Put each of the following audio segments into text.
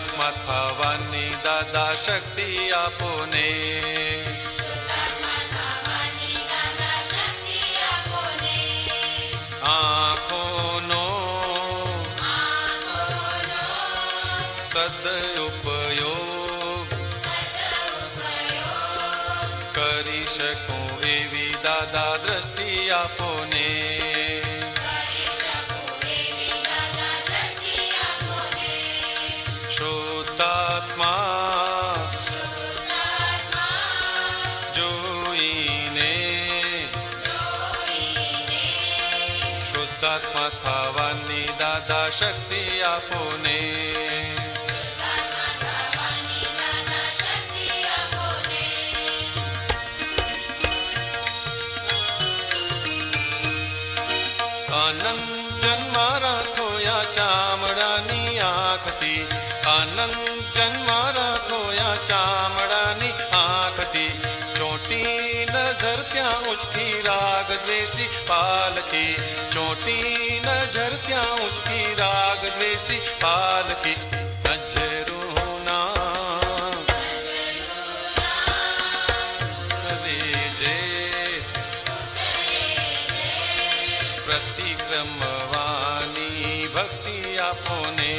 શુદ્ધાત્મા થવાની દાદા શક્તિ આપો ને. આંખોનો સદઉપયોગ કરી શકું એવી દાદા દ્રષ્ટિ આપો ને. શુદ્ધાત્મા જોઈને શુદ્ધાત્મા થવાની દાદા શક્તિ આપો ને. આનંદ જન્મારા ખોયા ચામડાની આંખથી, આનંદ જન્મારા ખોયા ચામડાની આંખથી, ચોટી નજર ત્યાં ઉચકી રાગ દ્વેષી પાલકી, ચોટી નજર ત્યાં ઉચકી રાગ દ્વેષી પાલકી. પ્રતિક્રમવાની ભક્તિ આપો ને.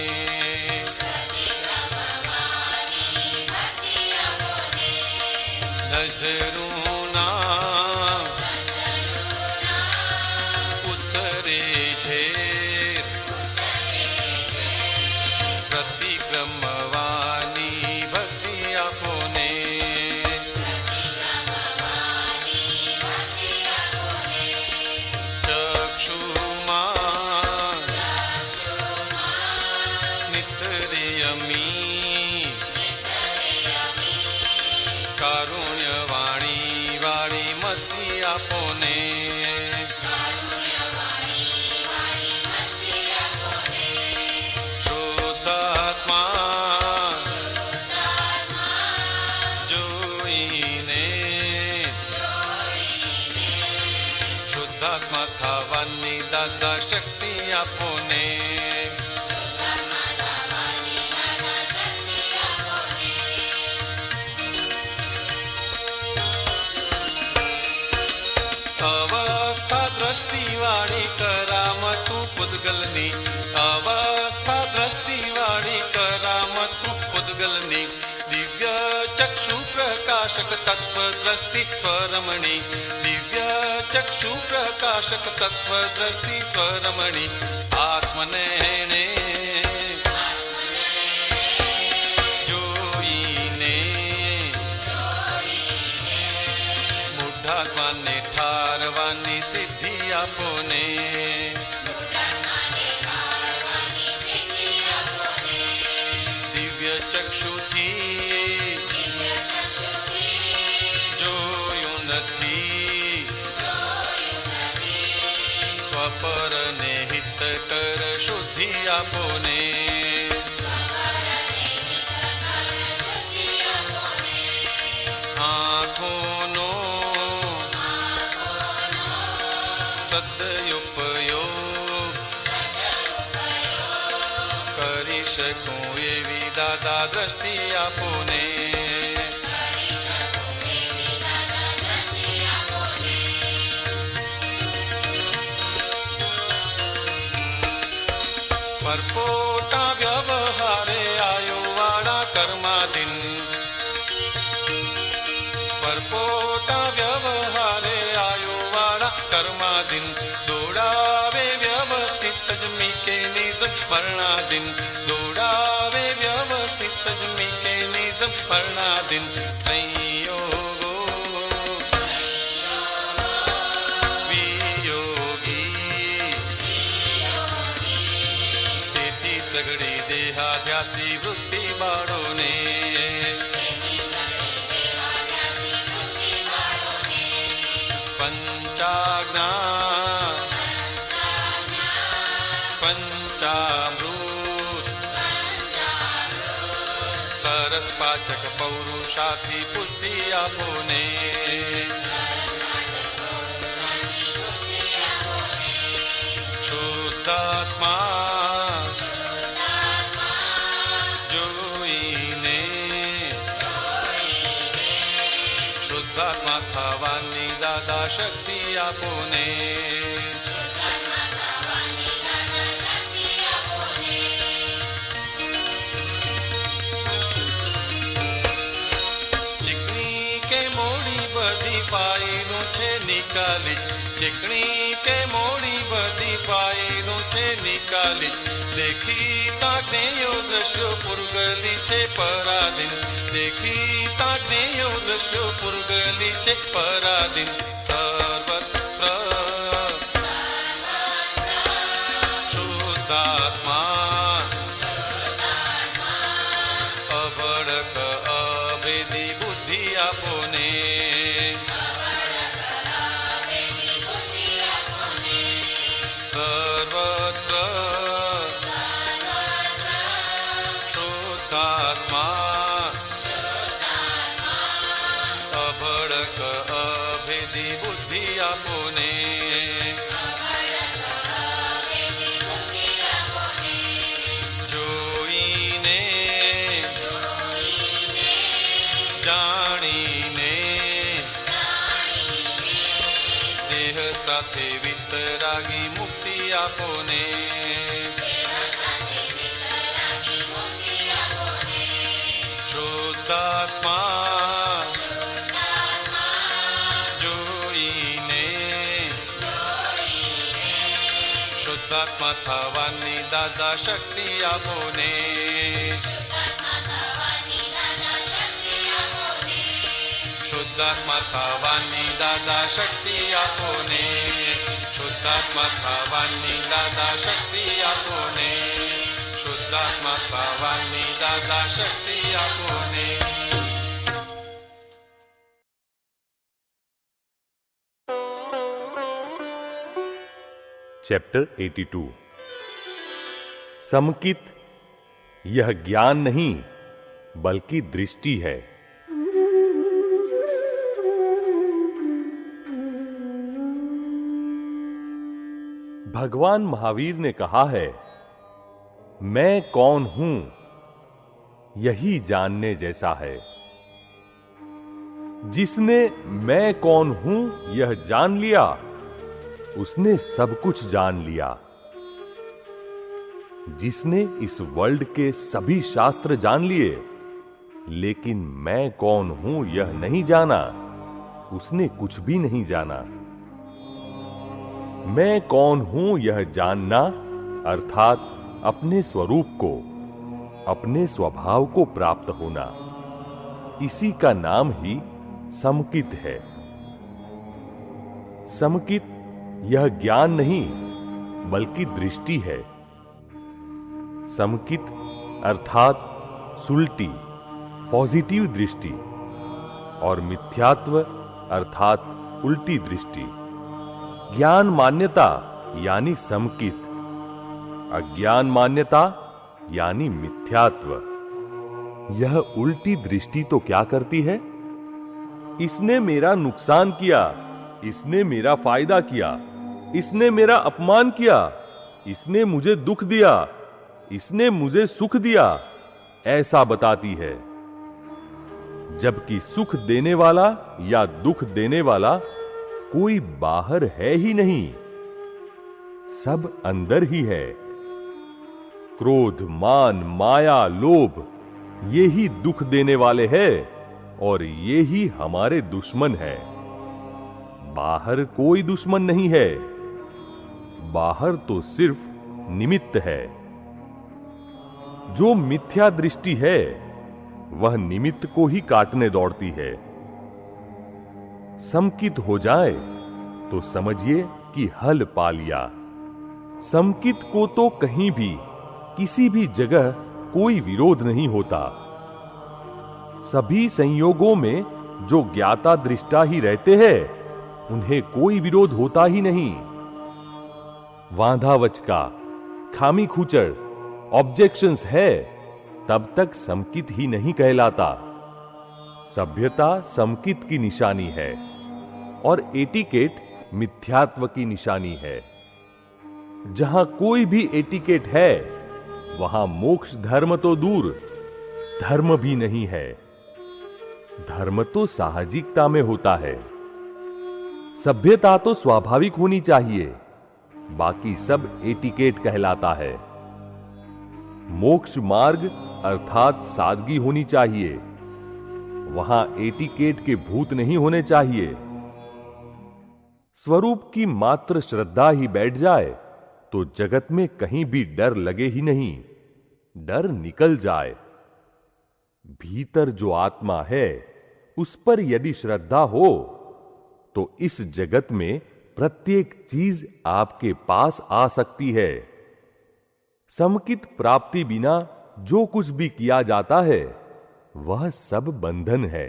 નજરૂના ઉતરે છે પ્રતિક્રમવાની ભક્તિ આપો ને. કારુણ્યવાણી વાળી મસ્તી આપો ને. શુદ્ધાત્મા જોઈને શુદ્ધાત્મા થવાની દાદા શક્તિ આપો ને. અવસ્થા દ્રષ્ટિવાળી કરામતું પૂતગલની, અવસ્થા દ્રષ્ટિવાળી કરામતું પૂતગલની, દિવ્ય ચક્ષુ પ્રકાશક તત્વ દ્રષ્ટિ સ્વરમણી, દિવ્ય ચક્ષુ પ્રકાશક તત્વ દ્રષ્ટિ સ્વરમણી. આત્મને શુદ્ધાત્માને ઠારવાની સિદ્ધિ આપો ને. દિવ્ય ચક્ષુથી જોયું નથી, સ્વપરને હિત કર શુદ્ધિ આપો ને. આંખોનો સદઉપયોગ કરી શકું એવી દાદા દ્રષ્ટિ આપો ને. પરપોટા વ્યવહારે આયો વાળા કર્માધીન, પરપોટા વ્યવહારે આયો વાળા કર્માધીન, દોડાવે વ્યવસ્થિત જ મીકે નિજ વર્ણાધીન, દોડાવે વ્યવસ્થિત જ મીકે નિજ વર્ણાધીન. સંયોગો વિયોગી તેથી સગડી દેહાધ્યાસી વૃત્તિ બાળોને. પંચાજ્ઞા પંચામૃત સરસ પાચક પૌરુષાથી પુષ્ટિ આપો ને. શુદ્ધાત્મા જો शक्ति आपने। चिकनी के मोड़ी बधी फाइलों छे निकाली, चिकनी के मोड़ी बधी फाइलों छे निकाली, देखी ताज्ञेयो दृश्यो पुरगली छे पराधीन, देखी ताज्ञेयो दृश्यो पुरगली छे पराधीन। सर्वत्र शुद्धात्मा अबड़क अभेदी बुद्धि आपने। सर्वत्र शुद्धात्मा अबड़क अभेदी बुद्धि आपने। जोईने जाणीने देह साथे वितरागी मुक्ति आपने। शुद्धात्मा जोईने शुद्धात्मा थवानी दादा शक्ति आपने। शुद्धात्मा थवानी दादा शक्ति आपने। शुद्धात्मा थवानी दादा शक्ति आपने। शुद्धात्मा थवानी दादा शक्ति आपने। चैप्टर 82। समकित यह ज्ञान नहीं बल्कि दृष्टि है। भगवान महावीर ने कहा है, मैं कौन हूं यही जानने जैसा है। जिसने मैं कौन हूं यह जान लिया उसने सब कुछ जान लिया। जिसने इस वर्ल्ड के सभी शास्त्र जान लिए लेकिन मैं कौन हूं यह नहीं जाना उसने कुछ भी नहीं जाना। मैं कौन हूं यह जानना अर्थात अपने स्वरूप को, अपने स्वभाव को प्राप्त होना, इसी का नाम ही समकित है। समकित यह ज्ञान नहीं बल्कि दृष्टि है। समकित अर्थात सुलटी, पॉजिटिव दृष्टि, और मिथ्यात्व अर्थात उल्टी दृष्टि। ज्ञान मान्यता यानी समकित, अज्ञान मान्यता यानी मिथ्यात्व। यह उल्टी दृष्टि तो क्या करती है? इसने मेरा नुकसान किया, इसने मेरा फायदा किया, इसने मेरा अपमान किया, इसने मुझे दुख दिया, इसने मुझे सुख दिया, ऐसा बताती है। जबकि सुख देने वाला या दुख देने वाला कोई बाहर है ही नहीं, सब अंदर ही है। क्रोध, मान, माया, लोभ ये ही दुख देने वाले हैं और ये ही हमारे दुश्मन है। बाहर कोई दुश्मन नहीं है, बाहर तो सिर्फ निमित्त है। जो मिथ्या दृष्टि है वह निमित्त को ही काटने दौड़ती है। समकित हो जाए तो समझिए कि हल पा लिया। समकित को तो कहीं भी किसी भी जगह कोई विरोध नहीं होता। सभी संयोगों में जो ज्ञाता दृष्टा ही रहते हैं उन्हें कोई विरोध होता ही नहीं। वांधावचका, खामी खूचड़, ऑब्जेक्शंस है तब तक समकित ही नहीं कहलाता। सभ्यता समकित की निशानी है और एटिकेट मिथ्यात्व की निशानी है। जहां कोई भी एटिकेट है वहां मोक्ष धर्म तो दूर, धर्म भी नहीं है। धर्म तो साहजिकता में होता है। सभ्यता तो स्वाभाविक होनी चाहिए, बाकी सब एटिकेट कहलाता है। मोक्ष मार्ग अर्थात सादगी होनी चाहिए, वहां एटिकेट के भूत नहीं होने चाहिए। स्वरूप की मात्र श्रद्धा ही बैठ जाए तो जगत में कहीं भी डर लगे ही नहीं, डर निकल जाए। भीतर जो आत्मा है उस पर यदि श्रद्धा हो तो इस जगत में प्रत्येक चीज आपके पास आ सकती है। समकित प्राप्ति बिना जो कुछ भी किया जाता है वह सब बंधन है।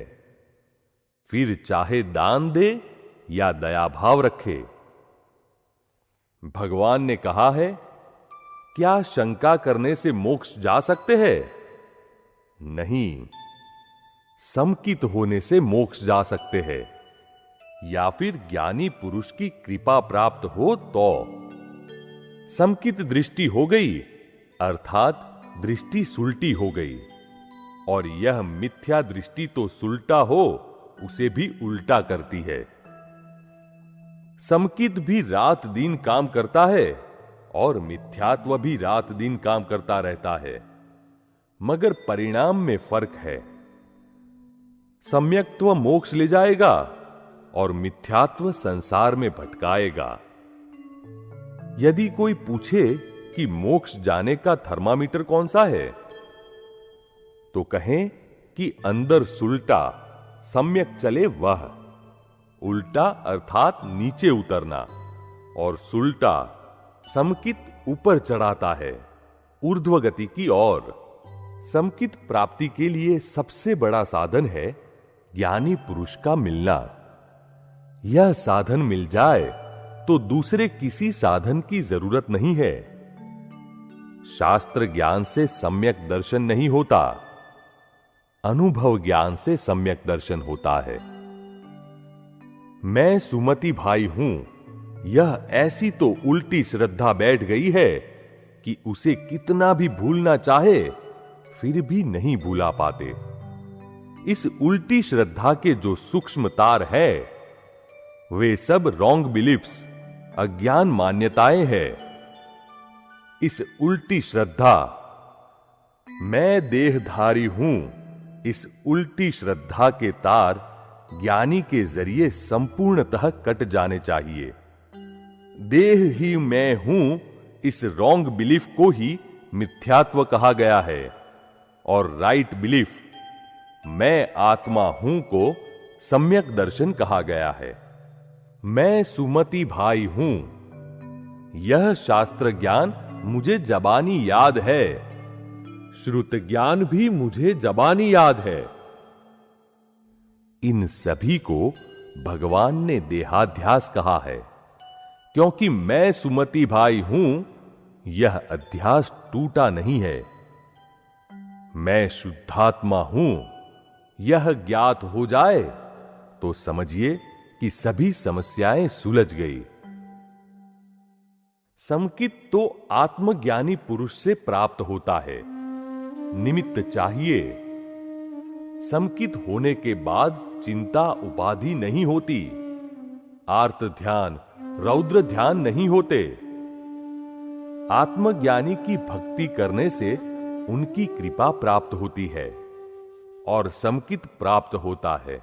फिर चाहे दान दे या दया भाव रखे। भगवान ने कहा है, क्या शंका करने से मोक्ष जा सकते हैं? नहीं, समकित होने से मोक्ष जा सकते हैं, या फिर ज्ञानी पुरुष की कृपा प्राप्त हो तो। समकित दृष्टि हो गई अर्थात दृष्टि सुलटी हो गई, और यह मिथ्या दृष्टि तो सुलटा हो उसे भी उल्टा करती है। समकित भी रात दिन काम करता है और मिथ्यात्व भी रात दिन काम करता रहता है, मगर परिणाम में फर्क है। सम्यक्त्व मोक्ष ले जाएगा और मिथ्यात्व संसार में भटकाएगा। यदि कोई पूछे कि मोक्ष जाने का थर्मामीटर कौन सा है, तो कहें कि अंदर सुलटा सम्यक चले वह। उल्टा अर्थात नीचे उतरना, और सुलटा समकित ऊपर चढ़ाता है, ऊर्ध्व गति की ओर। समकित प्राप्ति के लिए सबसे बड़ा साधन है ज्ञानी पुरुष का मिलना। यह साधन मिल जाए तो दूसरे किसी साधन की जरूरत नहीं है। शास्त्र ज्ञान से सम्यक दर्शन नहीं होता, अनुभव ज्ञान से सम्यक दर्शन होता है। मैं सुमति भाई हूं, यह ऐसी तो उल्टी श्रद्धा बैठ गई है कि उसे कितना भी भूलना चाहे फिर भी नहीं भूला पाते। इस उल्टी श्रद्धा के जो सूक्ष्म तार है वे सब रॉन्ग बिलीफ्स, अज्ञान मान्यताएं हैं। इस उल्टी श्रद्धा, मैं देहधारी हूं, इस उल्टी श्रद्धा के तार ज्ञानी के जरिए संपूर्णतः कट जाने चाहिए। देह ही मैं हूं, इस रॉन्ग बिलीफ को ही मिथ्यात्व कहा गया है, और राइट बिलीफ, मैं आत्मा हूं को सम्यक दर्शन कहा गया है। मैं सुमति भाई हूं, यह शास्त्र ज्ञान मुझे जबानी याद है, श्रुत ज्ञान भी मुझे जबानी याद है। इन सभी को भगवान ने देहाध्यास कहा है, क्योंकि मैं सुमति भाई हूं यह अध्यास टूटा नहीं है। मैं शुद्धात्मा हूं यह ज्ञात हो जाए तो समझिए कि सभी समस्याएं सुलझ गई। समकित तो आत्मज्ञानी पुरुष से प्राप्त होता है, निमित्त चाहिए। समकित होने के बाद चिंता उपाधि नहीं होती, आर्त ध्यान रौद्र ध्यान नहीं होते। आत्मज्ञानी की भक्ति करने से उनकी कृपा प्राप्त होती है और समकित प्राप्त होता है।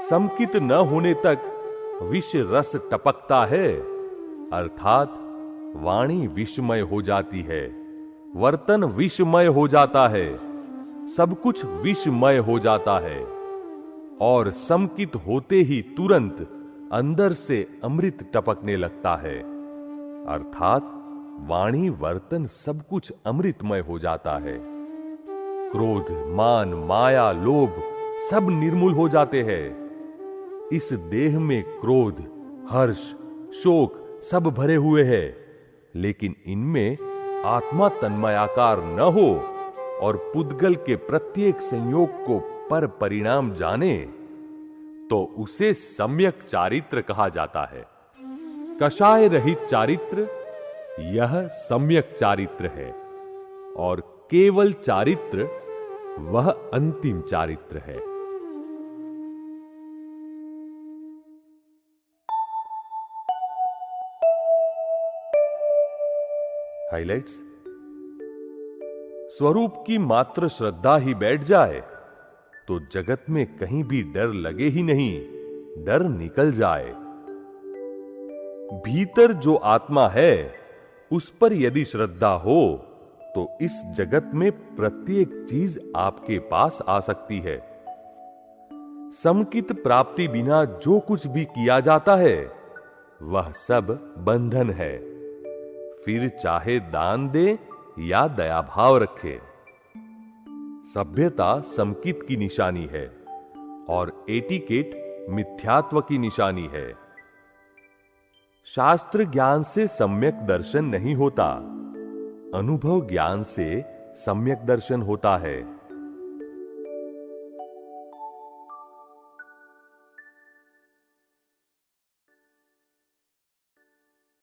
समकित न होने तक विष रस टपकता है, अर्थात वाणी विषमय हो जाती है, वर्तन विषमय हो जाता है, सब कुछ विषमय हो जाता है, और समकित होते ही तुरंत अंदर से अमृत टपकने लगता है, अर्थात वाणी वर्तन सब कुछ अमृतमय हो जाता है। क्रोध, मान, माया, लोभ सब निर्मूल हो जाते हैं। इस देह में क्रोध, हर्ष, शोक सब भरे हुए हैं, लेकिन इनमें आत्मा तन्मयाकार न हो और पुद्गल के प्रत्येक संयोग को पर परिणाम जाने तो उसे सम्यक चारित्र कहा जाता है। कषाय रहित चारित्र यह सम्यक चारित्र है, और केवल चारित्र वह अंतिम चारित्र है। हाइलाइट्स। स्वरूप की मात्र श्रद्धा ही बैठ जाए तो जगत में कहीं भी डर लगे ही नहीं, डर निकल जाए। भीतर जो आत्मा है उस पर यदि श्रद्धा हो तो इस जगत में प्रत्येक चीज आपके पास आ सकती है। समकित प्राप्ति बिना जो कुछ भी किया जाता है वह सब बंधन है। फिर चाहे दान दे या दयाभाव रखे। सभ्यता समकित की निशानी है और एटिकेट मिथ्यात्व की निशानी है। शास्त्र ज्ञान से सम्यक दर्शन नहीं होता, अनुभव ज्ञान से सम्यक दर्शन होता है।